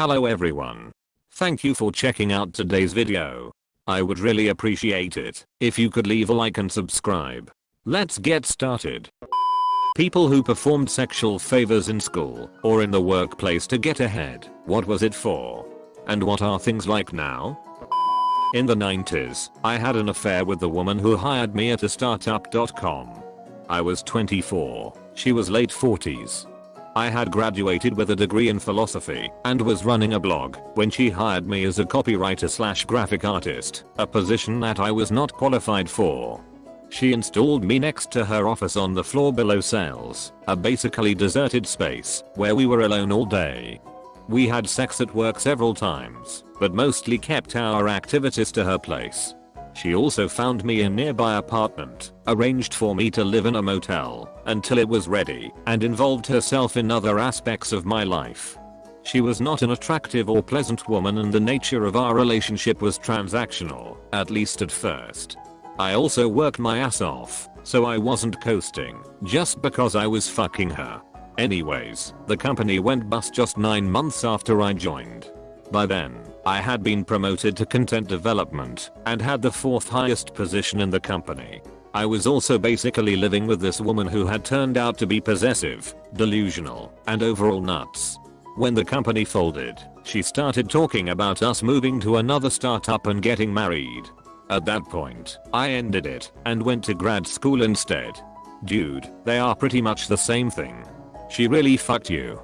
Hello everyone. Thank you for checking out today's video. I would really appreciate it if you could leave a like and subscribe. Let's get started. People who performed sexual favors in school or in the workplace to get ahead. What was it for? And what are things like now? In the 90s, I had an affair with the woman who hired me at a startup.com. I was 24, she was late 40s. I had graduated with a degree in philosophy and was running a blog when she hired me as a copywriter/graphic artist, a position that I was not qualified for. She installed me next to her office on the floor below sales, a basically deserted space where we were alone all day. We had sex at work several times, but mostly kept our activities to her place. She also found me a nearby apartment, arranged for me to live in a motel until it was ready, and involved herself in other aspects of my life. She was not an attractive or pleasant woman, and the nature of our relationship was transactional, at least at first. I also worked my ass off, so I wasn't coasting just because I was fucking her. Anyways, the company went bust just 9 months after I joined. By then, I had been promoted to content development and had the 4th highest position in the company. I was also basically living with this woman who had turned out to be possessive, delusional, and overall nuts. When the company folded, she started talking about us moving to another startup and getting married. At that point, I ended it and went to grad school instead. Dude, they are pretty much the same thing. She really fucked you.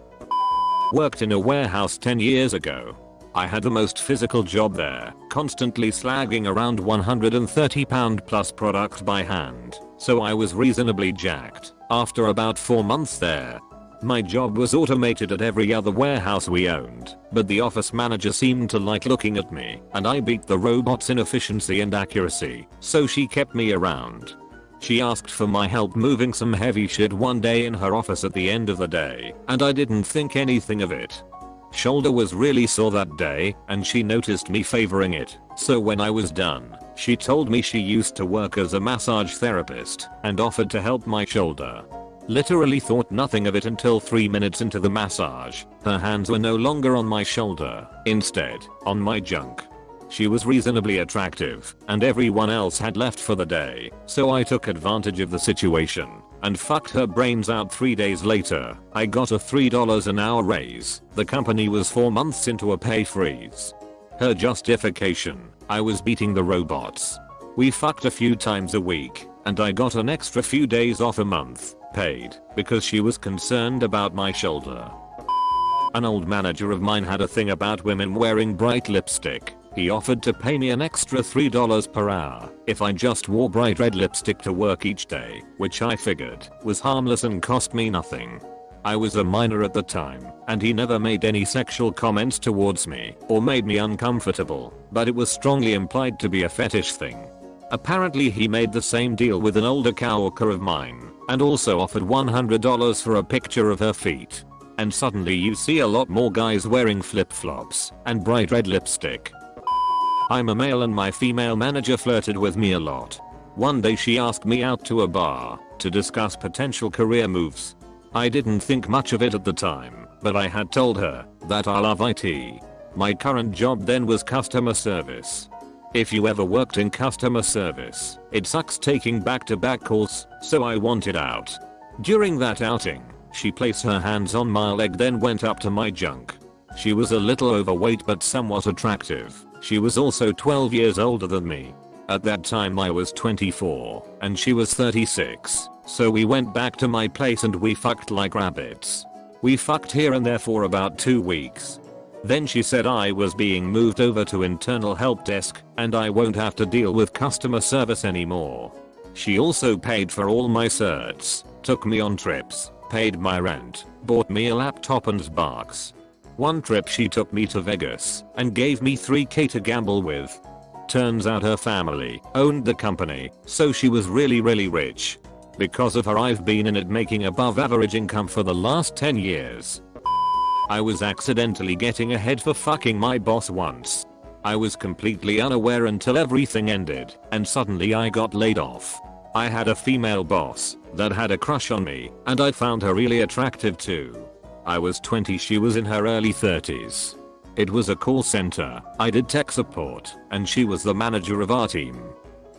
Worked in a warehouse 10 years ago. I had the most physical job there, constantly slagging around 130 pound plus product by hand, so I was reasonably jacked after about 4 months there. My job was automated at every other warehouse we owned, but the office manager seemed to like looking at me, and I beat the robots in efficiency and accuracy, so she kept me around. She asked for my help moving some heavy shit one day in her office at the end of the day, and I didn't think anything of it. Shoulder was really sore that day, and she noticed me favoring it, so when I was done, she told me she used to work as a massage therapist and offered to help my shoulder. Literally thought nothing of it until 3 minutes into the massage. Her hands were no longer on my shoulder, instead, on my junk. She was reasonably attractive, and everyone else had left for the day, so I took advantage of the situation and fucked her brains out. 3 days later, I got a $3 an hour raise. The company was 4 months into a pay freeze. Her justification: I was beating the robots. We fucked a few times a week, and I got an extra few days off a month, paid, because she was concerned about my shoulder. An old manager of mine had a thing about women wearing bright lipstick. He offered to pay me an extra $3 per hour if I just wore bright red lipstick to work each day, which I figured was harmless and cost me nothing. I was a minor at the time, and he never made any sexual comments towards me or made me uncomfortable, but it was strongly implied to be a fetish thing. Apparently he made the same deal with an older coworker of mine and also offered $100 for a picture of her feet. And suddenly you see a lot more guys wearing flip-flops and bright red lipstick. I'm a male, and my female manager flirted with me a lot. One day she asked me out to a bar to discuss potential career moves. I didn't think much of it at the time, but I had told her that I love IT. My current job then was customer service. If you ever worked in customer service, it sucks taking back-to-back calls, so I wanted out. During that outing, she placed her hands on my leg, then went up to my junk. She was a little overweight but somewhat attractive. She was also 12 years older than me. At that time I was 24 and she was 36, so we went back to my place and we fucked like rabbits. We fucked here and there for about 2 weeks. Then she said I was being moved over to internal help desk and I won't have to deal with customer service anymore. She also paid for all my certs, took me on trips, paid my rent, bought me a laptop and sparks. One trip she took me to Vegas and gave me $3,000 to gamble with. Turns out her family owned the company, so she was really rich. Because of her I've been in it, making above average income for the last 10 years. I was accidentally getting ahead for fucking my boss once. I was completely unaware until everything ended, and suddenly I got laid off. I had a female boss that had a crush on me, and I found her really attractive too. I was 20, she was in her early 30s. It was a call center. I did tech support and she was the manager of our team.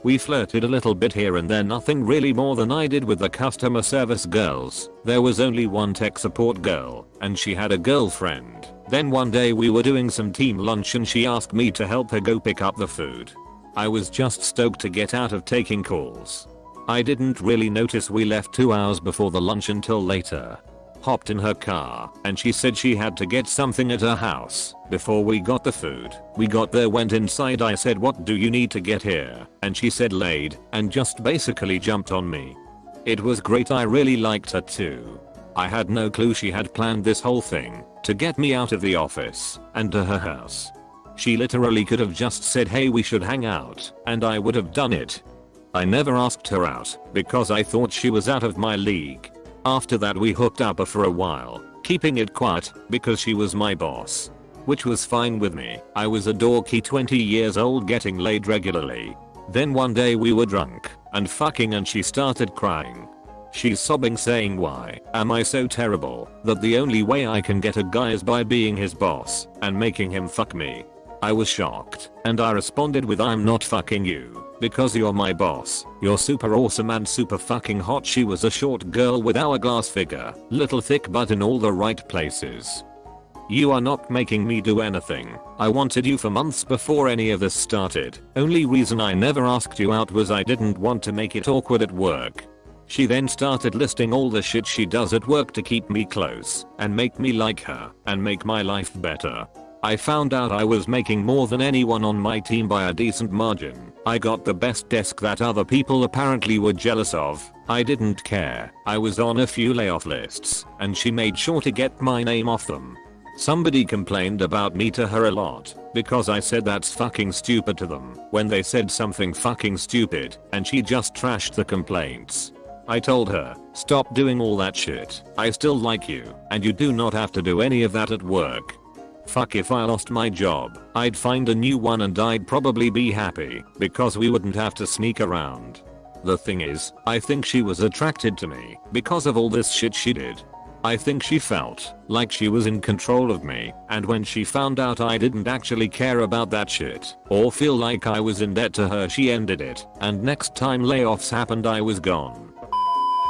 We flirted a little bit here and there, nothing really more than I did with the customer service girls. There was only one tech support girl and she had a girlfriend. Then one day we were doing some team lunch and she asked me to help her go pick up the food. I was just stoked to get out of taking calls. I didn't really notice we left 2 hours before the lunch until later. Hopped in her car and she said she had to get something at her house before we got the food. We got there, went inside. I said, what do you need to get here? And she said laid, and just basically jumped on me. It was great. I really liked her too. I had no clue she had planned this whole thing to get me out of the office and to her house. She literally could have just said, hey, we should hang out, and I would have done it. I never asked her out because I thought she was out of my league. After that we hooked up for a while, keeping it quiet because she was my boss. Which was fine with me. I was a dorky 20 years old getting laid regularly. Then one day we were drunk and fucking and she started crying. She's sobbing saying, why am I so terrible that the only way I can get a guy is by being his boss and making him fuck me. I was shocked and I responded with, I'm not fucking you. Because you're my boss. You're super awesome and super fucking hot. She was a short girl with hourglass figure, little thick butt in all the right places. You are not making me do anything. I wanted you for months before any of this started. Only reason I never asked you out was I didn't want to make it awkward at work. She then started listing all the shit she does at work to keep me close and make me like her and make my life better. I found out I was making more than anyone on my team by a decent margin. I got the best desk that other people apparently were jealous of. I didn't care. I was on a few layoff lists and she made sure to get my name off them. Somebody complained about me to her a lot because I said that's fucking stupid to them when they said something fucking stupid, and she just trashed the complaints. I told her, stop doing all that shit. I still like you and you do not have to do any of that at work. Fuck, if I lost my job, I'd find a new one and I'd probably be happy because we wouldn't have to sneak around. The thing is, I think she was attracted to me because of all this shit she did. I think she felt like she was in control of me, and when she found out I didn't actually care about that shit or feel like I was in debt to her, she ended it, and next time layoffs happened I was gone.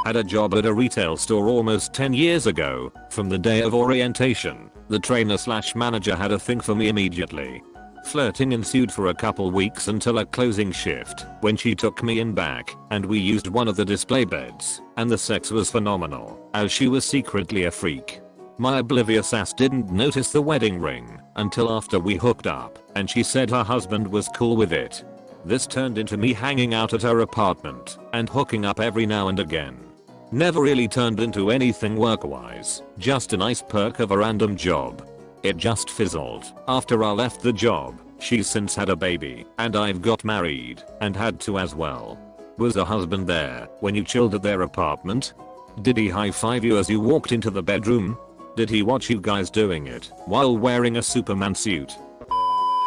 Had a job at a retail store almost 10 years ago. From the day of orientation, the trainer/manager had a thing for me immediately. Flirting ensued for a couple weeks until a closing shift when she took me in back and we used one of the display beds, and the sex was phenomenal as she was secretly a freak. My oblivious ass didn't notice the wedding ring until after we hooked up, and she said her husband was cool with it. This turned into me hanging out at her apartment and hooking up every now and again. Never really turned into anything work-wise, just a nice perk of a random job. It just fizzled. After I left the job, she's since had a baby, and I've got married and had two as well. Was the husband there when you chilled at their apartment? Did he high-five you as you walked into the bedroom? Did he watch you guys doing it while wearing a Superman suit?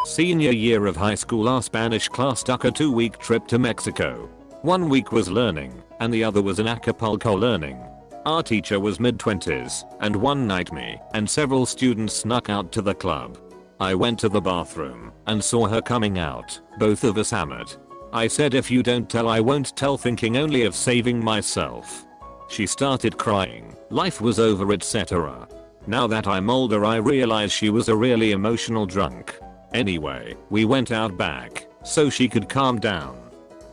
Senior year of high school, our Spanish class took a 2-week trip to Mexico. 1 week was learning and the other was in Acapulco learning. Our teacher was mid-20s, and one night me and several students snuck out to the club. I went to the bathroom and saw her coming out, both of us hammered. I said, if you don't tell I won't tell, thinking only of saving myself. She started crying, life was over, etc. Now that I'm older I realize she was a really emotional drunk. Anyway, we went out back so she could calm down.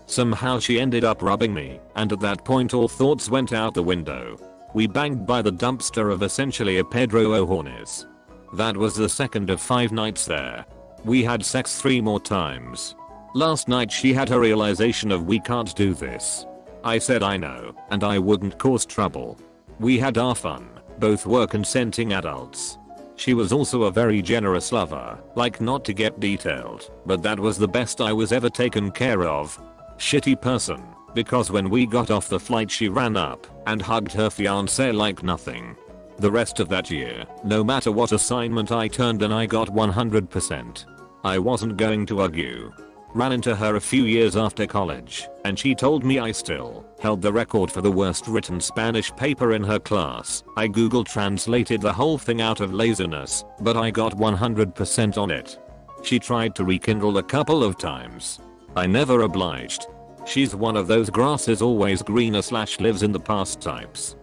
Somehow she ended up rubbing me, and at that point all thoughts went out the window. We banged by the dumpster of essentially a Pedro O'Hornes. That was the second of 5 nights there. We had sex 3 more times. Last night she had her realization of, we can't do this. I said I know, and I wouldn't cause trouble. We had our fun, both were consenting adults. She was also a very generous lover, like not to get detailed, but that was the best I was ever taken care of. Shitty person, because when we got off the flight she ran up and hugged her fiancé like nothing. The rest of that year, no matter what assignment I turned in I got 100%. I wasn't going to argue. Ran into her a few years after college, and she told me I still held the record for the worst written Spanish paper in her class. I Google translated the whole thing out of laziness, but I got 100% on it. She tried to rekindle a couple of times. I never obliged. She's one of those grass is always greener / lives in the past types.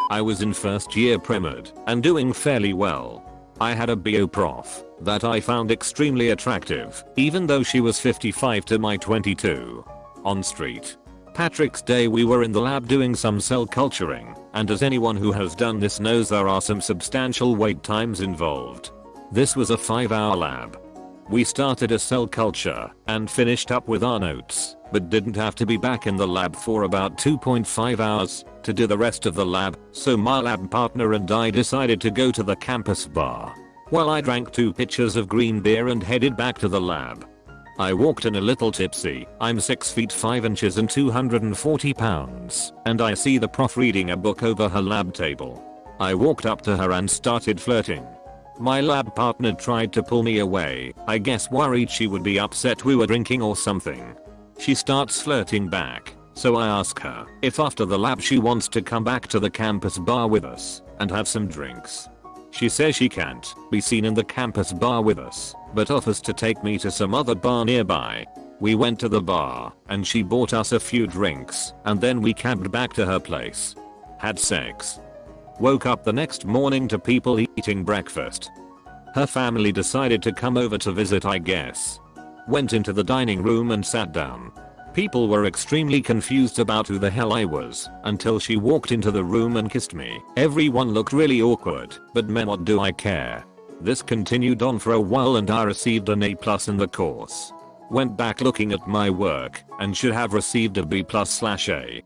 I was in first year pre-med and doing fairly well. I had a bio prof that I found extremely attractive, even though she was 55 to my 22. On street Patrick's Day we were in the lab doing some cell culturing, and as anyone who has done this knows there are some substantial wait times involved. This was a 5-hour lab. We started a cell culture and finished up with our notes, but didn't have to be back in the lab for about 2.5 hours to do the rest of the lab, so my lab partner and I decided to go to the campus bar. While I drank 2 pitchers of green beer and headed back to the lab. I walked in a little tipsy. I'm 6 feet 5 inches and 240 pounds, and I see the prof reading a book over her lab table. I walked up to her and started flirting. My lab partner tried to pull me away, I guess worried she would be upset we were drinking or something. She starts flirting back, so I ask her if after the lab she wants to come back to the campus bar with us and have some drinks. She says she can't be seen in the campus bar with us, but offers to take me to some other bar nearby. We went to the bar, and she bought us a few drinks, and then we cabbed back to her place. Had sex. Woke up the next morning to people eating breakfast. Her family decided to come over to visit I guess. Went into the dining room and sat down. People were extremely confused about who the hell I was until she walked into the room and kissed me. Everyone looked really awkward, but man what do I care. This continued on for a while and I received an A+ in the course. Went back looking at my work and should have received a B+/A.